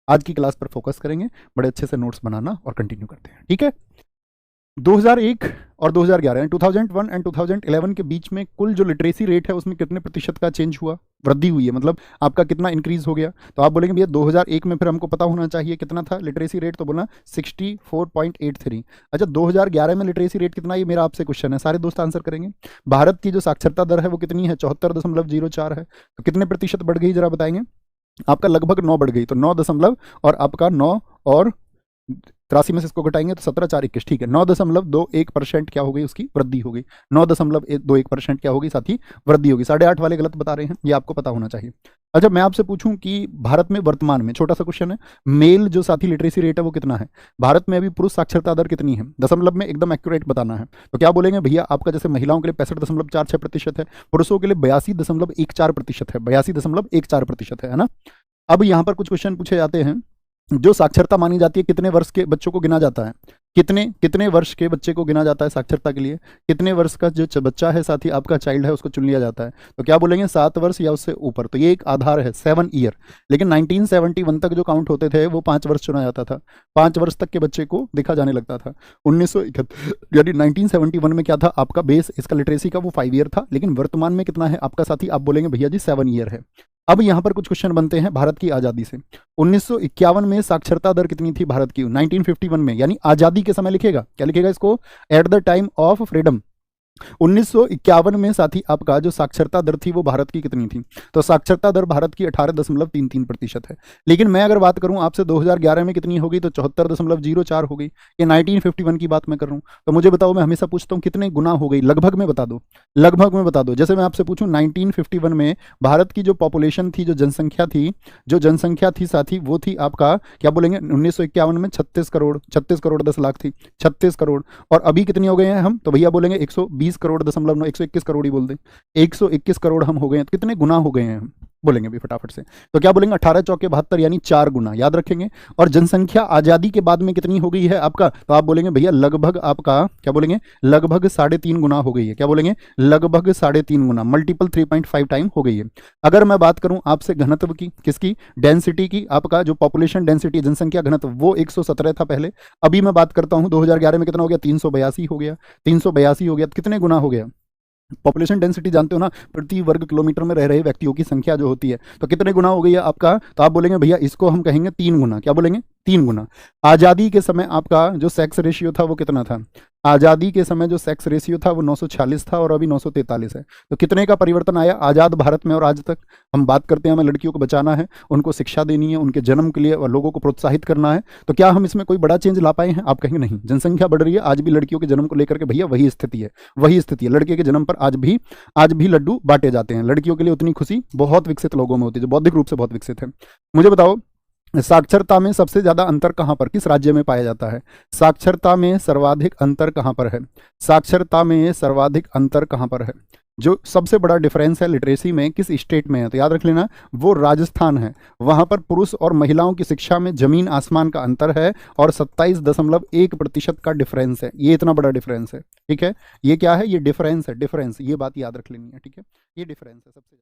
आज की क्लास पर फोकस करेंगे, बड़े अच्छे से नोट्स बनाना और कंटिन्यू करते हैं, ठीक है। 2001 और 2011 यानी 2001 एंड 2011 के बीच में कुल जो लिटरेसी रेट है उसमें कितने प्रतिशत का चेंज हुआ, वृद्धि हुई है, मतलब आपका कितना इंक्रीज हो गया। तो आप बोलेंगे भैया 2001 में फिर हमको पता होना चाहिए कितना था लिटरेसी रेट, तो बोला 64.83। अच्छा 2011 में लिटरेसी रेट कितना, ये मेरा आपसे क्वेश्चन है, सारे दोस्त आंसर करेंगे। भारत की जो साक्षरता दर है वो कितनी है, 74.04 है। तो कितने प्रतिशत बढ़ गई जरा बताएंगे। आपका लगभग 9 बढ़ गई, तो 9 दशमलव और आपका 9 और 83 में से इसको घटाएंगे तो 17,421, ठीक है। 9.21% क्या हो गई, उसकी वृद्धि हो गई। 9.21% क्या होगी साथी, वृद्धि होगी। 8.5 वाले गलत बता रहे हैं, ये आपको पता होना चाहिए। अच्छा मैं आपसे पूछूं कि भारत में वर्तमान में, छोटा सा क्वेश्चन है, मेल जो साथी लिटरेसी रेट है वो कितना है भारत में, अभी पुरुष साक्षरता दर कितनी है, दशमलव में एकदम एक्यूरेट बताना है। तो क्या बोलेंगे भैया, आपका जैसे महिलाओं के लिए 65.46% है, पुरुषों के लिए 82.14% है, 82.14% है ना। अब यहाँ पर कुछ क्वेश्चन पूछे जाते हैं, जो साक्षरता मानी जाती है कितने वर्ष के बच्चों को गिना जाता है, कितने वर्ष के बच्चे को गिना जाता है साक्षरता के लिए, कितने वर्ष का जो बच्चा है साथी आपका चाइल्ड है उसको चुन लिया जाता है। तो क्या बोलेंगे 7 वर्ष या उससे ऊपर, तो ये एक आधार है 7 ईयर। लेकिन 1971 तक जो काउंट होते थे वो 5 वर्ष चुना जाता था, 5 वर्ष तक के बच्चे को देखा जाने लगता था। 1971 यानी 1971 में क्या था आपका बेस इसका लिटरेसी का, वो 5 ईयर था। लेकिन वर्तमान में कितना है आपका साथी, आप बोलेंगे भैया जी 7 ईयर है। अब यहाँ पर कुछ क्वेश्चन बनते हैं भारत की आज़ादी से। 1951 में साक्षरता दर कितनी थी भारत की, 1951 में यानी आज़ादी के समय लिखेगा, क्या लिखेगा इसको, at the time of freedom. 1951 में साथी आपका जो साक्षरता दर थी वो भारत की कितनी थी, तो साक्षरता दर भारत की 18.33% है। लेकिन मैं अगर बात करूं आपसे 2011 में कितनी होगी, तो 74.04 हो गई। ये 1951 की बात मैं कर रहा हूं। तो मुझे बताओ, मैं हमेशा पूछता हूं कितने गुना हो गई, लगभग में बता दो, लगभग में बता दो। जैसे मैं आपसे पूछूं 1951 में भारत की जो पॉपुलेशन थी, जो जनसंख्या थी साथी, वो थी आपका क्या बोलेंगे 1951 में 36 करोड़ 10 लाख थी, 36 करोड़। और अभी कितनी हो गए हैं हम, तो भैया बोलेंगे 120 करोड़ दशमलव 9, 121 करोड़ ही बोल दें, 121 करोड़ हम हो गए हैं। तो कितने गुना हो गए हैं हम बोलेंगे भी फटाफट से, तो क्या बोलेंगे 18 चौके 72 यानी 4 गुना, याद रखेंगे। और जनसंख्या आजादी के बाद में कितनी हो गई है आपका, तो आप बोलेंगे भैया लगभग आपका क्या बोलेंगे, लगभग 3.5 गुना हो गई है, क्या बोलेंगे, लगभग 3.5 गुना, मल्टीपल 3.5 टाइम हो गई है। अगर मैं बात करूं आपसे घनत्व की, किसकी, डेंसिटी की, आपका जो पॉपुलेशन डेंसिटी जनसंख्या घनत्व वो 117 था पहले। अभी मैं बात करता हूं 2011 में कितना हो गया, 382 हो गया, 382 हो गया। तो कितने गुना हो गया, पॉपुलेशन डेंसिटी जानते हो ना, प्रति वर्ग किलोमीटर में रह रहे व्यक्तियों की संख्या जो होती है, तो कितने गुना हो गई है आपका, तो आप बोलेंगे भैया इसको हम कहेंगे 3 गुना, क्या बोलेंगे 3 गुना। आज़ादी के समय आपका जो सेक्स रेशियो था वो कितना था, आज़ादी के समय जो सेक्स रेशियो था वो 946 था और अभी 943 है। तो कितने का परिवर्तन आया आज़ाद भारत में और आज तक। हम बात करते हैं हमें लड़कियों को बचाना है, उनको शिक्षा देनी है, उनके जन्म के लिए और लोगों को प्रोत्साहित करना है। तो क्या हम इसमें कोई बड़ा चेंज ला पाए हैं, आप कहेंगे नहीं, जनसंख्या बढ़ रही है, आज भी लड़कियों के जन्म को लेकर के भैया वही स्थिति है, वही स्थिति है। लड़के के जन्म पर आज भी लड्डू बांटे जाते हैं, लड़कियों के लिए उतनी खुशी बहुत विकसित लोगों में होती है जो बौद्धिक रूप से बहुत विकसित है। मुझे बताओ साक्षरता में सबसे ज्यादा अंतर कहां पर, किस राज्य में पाया जाता है, साक्षरता में सर्वाधिक अंतर कहां पर है, साक्षरता में सर्वाधिक अंतर कहां पर है, जो सबसे बड़ा डिफरेंस है लिटरेसी में किस स्टेट में है, तो याद रख लेना वो राजस्थान है। वहां पर पुरुष और महिलाओं की शिक्षा में जमीन आसमान का अंतर है और 27.1% का डिफरेंस है, ये इतना बड़ा डिफरेंस है, ठीक है। ये क्या है, ये डिफरेंस है, डिफरेंस, ये बात याद रख लेनी है, ठीक है, ये डिफरेंस है सबसे।